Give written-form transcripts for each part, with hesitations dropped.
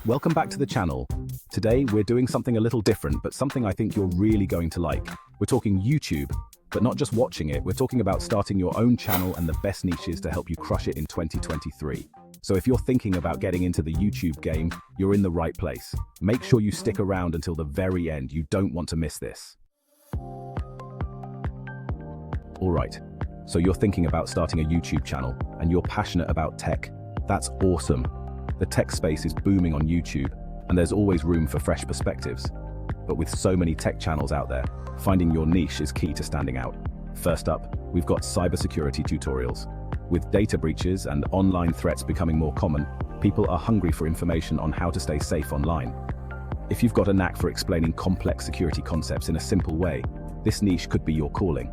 Welcome back to the channel. Today we're doing something a little different, but something I think you're really going to like. We're talking YouTube, but not just watching it. We're talking about starting your own channel and the best niches to help you crush it in 2023. So if you're thinking about getting into the YouTube game, you're in the right place. Make sure you stick around until the very end. You don't want to miss this. Alright, so you're thinking about starting a YouTube channel and you're passionate about tech. That's awesome. The tech space is booming on YouTube and there's always room for fresh perspectives. But with so many tech channels out there, finding your niche is key to standing out. First up, we've got cybersecurity tutorials. With data breaches and online threats becoming more common, people are hungry for information on how to stay safe online. If you've got a knack for explaining complex security concepts in a simple way, this niche could be your calling.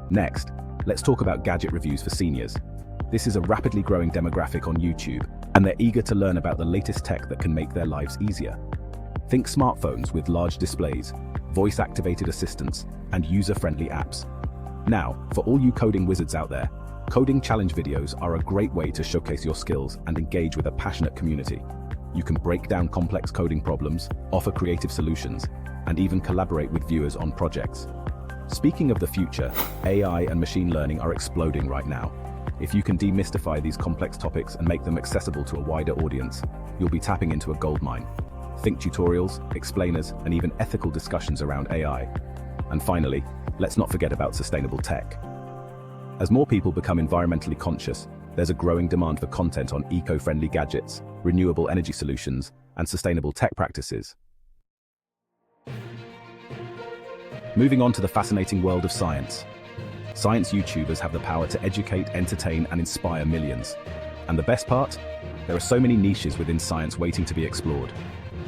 Next, let's talk about gadget reviews for seniors. This is a rapidly growing demographic on YouTube, and they're eager to learn about the latest tech that can make their lives easier. Think smartphones with large displays, voice-activated assistants, and user-friendly apps. Now, for all you coding wizards out there, coding challenge videos are a great way to showcase your skills and engage with a passionate community. You can break down complex coding problems, offer creative solutions, and even collaborate with viewers on projects. Speaking of the future, AI and machine learning are exploding right now. If you can demystify these complex topics and make them accessible to a wider audience, you'll be tapping into a goldmine. Think tutorials, explainers, and even ethical discussions around AI. And finally, let's not forget about sustainable tech. As more people become environmentally conscious, there's a growing demand for content on eco-friendly gadgets, renewable energy solutions, and sustainable tech practices. Moving on to the fascinating world of science. Science YouTubers have the power to educate, entertain, and inspire millions. And the best part? There are so many niches within science waiting to be explored.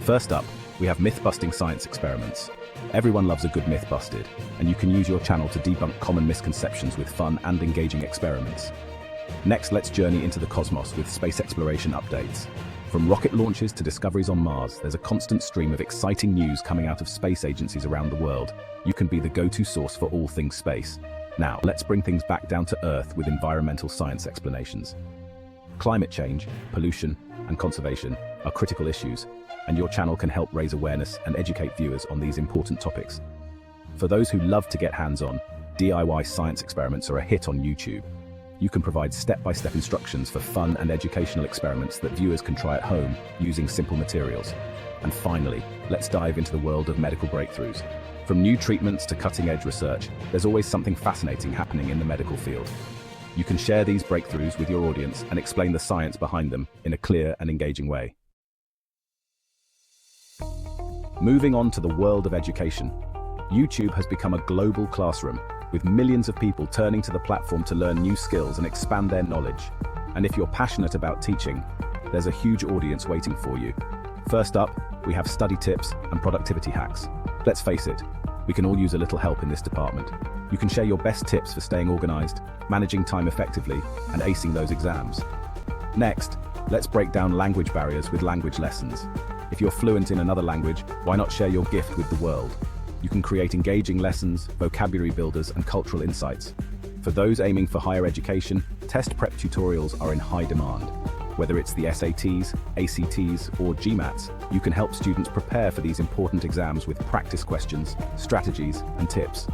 First up, we have myth-busting science experiments. Everyone loves a good myth busted, and you can use your channel to debunk common misconceptions with fun and engaging experiments. Next, let's journey into the cosmos with space exploration updates. From rocket launches to discoveries on Mars, there's a constant stream of exciting news coming out of space agencies around the world. You can be the go-to source for all things space. Now, let's bring things back down to Earth with environmental science explanations. Climate change, pollution, and conservation are critical issues, and your channel can help raise awareness and educate viewers on these important topics. For those who love to get hands-on, DIY science experiments are a hit on YouTube. You can provide step-by-step instructions for fun and educational experiments that viewers can try at home using simple materials. And finally, let's dive into the world of medical breakthroughs. From new treatments to cutting-edge research, there's always something fascinating happening in the medical field. You can share these breakthroughs with your audience and explain the science behind them in a clear and engaging way. Moving on to the world of education. YouTube has become a global classroom, with millions of people turning to the platform to learn new skills and expand their knowledge. And if you're passionate about teaching, there's a huge audience waiting for you. First up, we have study tips and productivity hacks. Let's face it, we can all use a little help in this department. You can share your best tips for staying organized, managing time effectively, and acing those exams. Next, let's break down language barriers with language lessons. If you're fluent in another language, why not share your gift with the world? You can create engaging lessons, vocabulary builders, and cultural insights. For those aiming for higher education, test prep tutorials are in high demand. Whether it's the SATs, ACTs, or GMATs, you can help students prepare for these important exams with practice questions, strategies, and tips.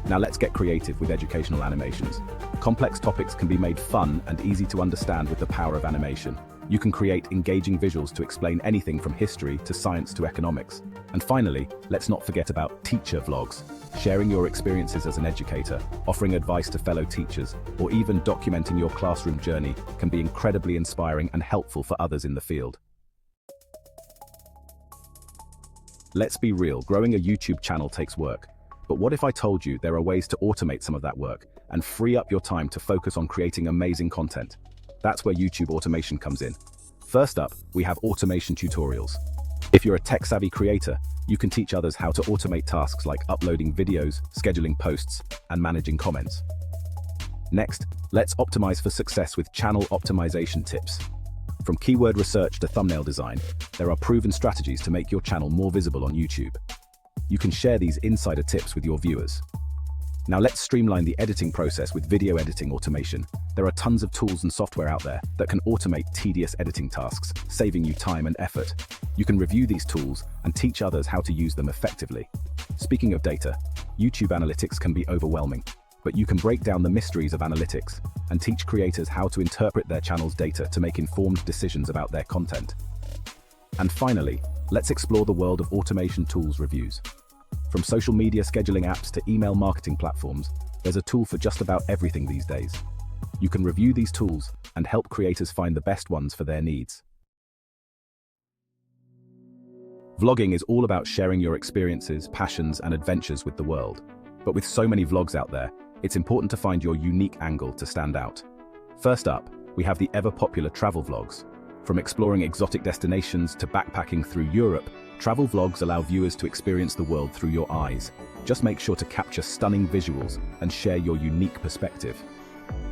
Now let's get creative with educational animations. Complex topics can be made fun and easy to understand with the power of animation. You can create engaging visuals to explain anything from history to science to economics. And finally, let's not forget about teacher vlogs. Sharing your experiences as an educator, offering advice to fellow teachers, or even documenting your classroom journey can be incredibly inspiring and helpful for others in the field. Let's be real, growing a YouTube channel takes work. But what if I told you there are ways to automate some of that work and free up your time to focus on creating amazing content? That's where YouTube automation comes in. First up, we have automation tutorials. If you're a tech-savvy creator, you can teach others how to automate tasks like uploading videos, scheduling posts, and managing comments. Next, let's optimize for success with channel optimization tips. From keyword research to thumbnail design, there are proven strategies to make your channel more visible on YouTube. You can share these insider tips with your viewers. Now let's streamline the editing process with video editing automation. There are tons of tools and software out there that can automate tedious editing tasks, saving you time and effort. You can review these tools and teach others how to use them effectively. Speaking of data, YouTube analytics can be overwhelming, but you can break down the mysteries of analytics and teach creators how to interpret their channel's data to make informed decisions about their content. And finally, let's explore the world of automation tools reviews. From social media scheduling apps to email marketing platforms, there's a tool for just about everything these days. You can review these tools and help creators find the best ones for their needs. Vlogging is all about sharing your experiences, passions, and adventures with the world. But with so many vlogs out there, it's important to find your unique angle to stand out. First up, we have the ever-popular travel vlogs. From exploring exotic destinations to backpacking through Europe, travel vlogs allow viewers to experience the world through your eyes. Just make sure to capture stunning visuals and share your unique perspective.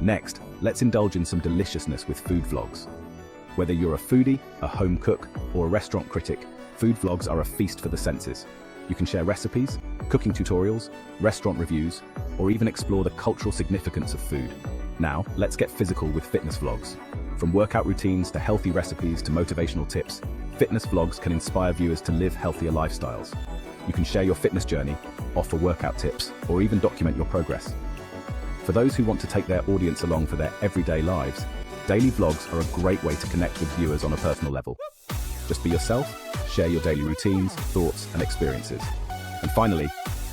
Next, let's indulge in some deliciousness with food vlogs. Whether you're a foodie, a home cook, or a restaurant critic, food vlogs are a feast for the senses. You can share recipes, cooking tutorials, restaurant reviews, or even explore the cultural significance of food. Now, let's get physical with fitness vlogs. From workout routines to healthy recipes to motivational tips, fitness vlogs can inspire viewers to live healthier lifestyles. You can share your fitness journey, offer workout tips, or even document your progress. For those who want to take their audience along for their everyday lives, daily vlogs are a great way to connect with viewers on a personal level. Just be yourself, share your daily routines, thoughts, and experiences. And finally,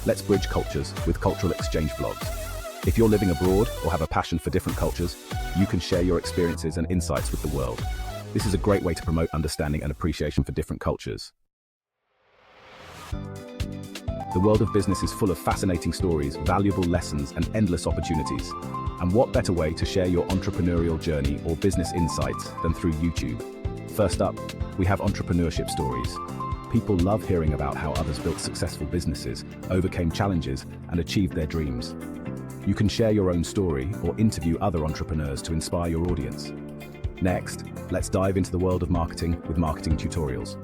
let's bridge cultures with cultural exchange vlogs. If you're living abroad or have a passion for different cultures, you can share your experiences and insights with the world. This is a great way to promote understanding and appreciation for different cultures. The world of business is full of fascinating stories, valuable lessons, and endless opportunities. And what better way to share your entrepreneurial journey or business insights than through YouTube? First up, we have entrepreneurship stories. People love hearing about how others built successful businesses, overcame challenges, and achieved their dreams. You can share your own story or interview other entrepreneurs to inspire your audience. Next, let's dive into the world of marketing with marketing tutorials.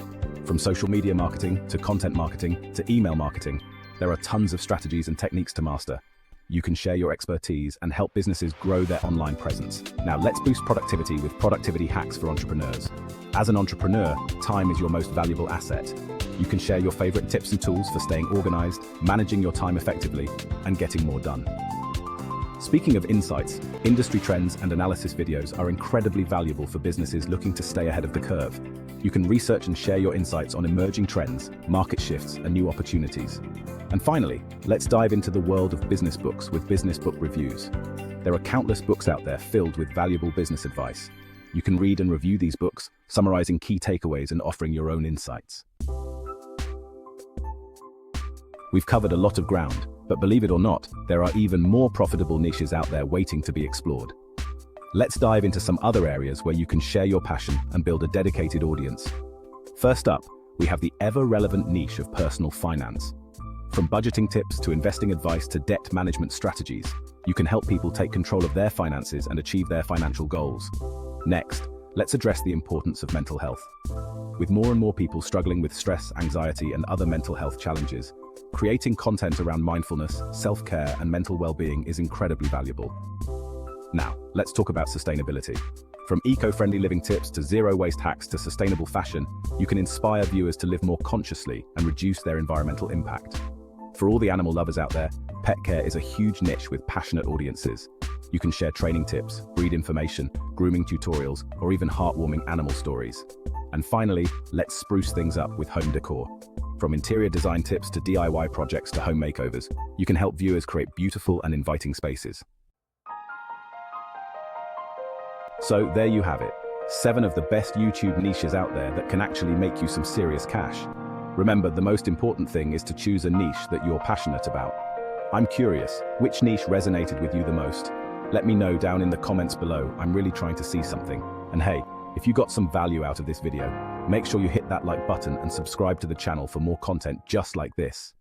From social media marketing to content marketing to email marketing, there are tons of strategies and techniques to master. You can share your expertise and help businesses grow their online presence. Now let's boost productivity with productivity hacks for entrepreneurs. As an entrepreneur, time is your most valuable asset. You can share your favorite tips and tools for staying organized, managing your time effectively, and getting more done. Speaking of insights, industry trends and analysis videos are incredibly valuable for businesses looking to stay ahead of the curve. You can research and share your insights on emerging trends, market shifts, and new opportunities. And finally, let's dive into the world of business books with business book reviews. There are countless books out there filled with valuable business advice. You can read and review these books, summarizing key takeaways and offering your own insights. We've covered a lot of ground, but believe it or not, there are even more profitable niches out there waiting to be explored. Let's dive into some other areas where you can share your passion and build a dedicated audience. First up, we have the ever-relevant niche of personal finance. From budgeting tips to investing advice to debt management strategies, you can help people take control of their finances and achieve their financial goals. Next, let's address the importance of mental health. With more and more people struggling with stress, anxiety, and other mental health challenges, creating content around mindfulness, self-care, and mental well-being is incredibly valuable. Now, let's talk about sustainability. From eco-friendly living tips to zero-waste hacks to sustainable fashion, you can inspire viewers to live more consciously and reduce their environmental impact. For all the animal lovers out there, pet care is a huge niche with passionate audiences. You can share training tips, breed information, grooming tutorials, or even heartwarming animal stories. And finally, let's spruce things up with home decor. From interior design tips to DIY projects to home makeovers, you can help viewers create beautiful and inviting spaces. So there you have it, 7 of the best YouTube niches out there that can actually make you some serious cash. Remember, the most important thing is to choose a niche that you're passionate about. I'm curious, which niche resonated with you the most? Let me know down in the comments below. I'm really trying to see something. And hey, if you got some value out of this video, make sure you hit that like button and subscribe to the channel for more content just like this.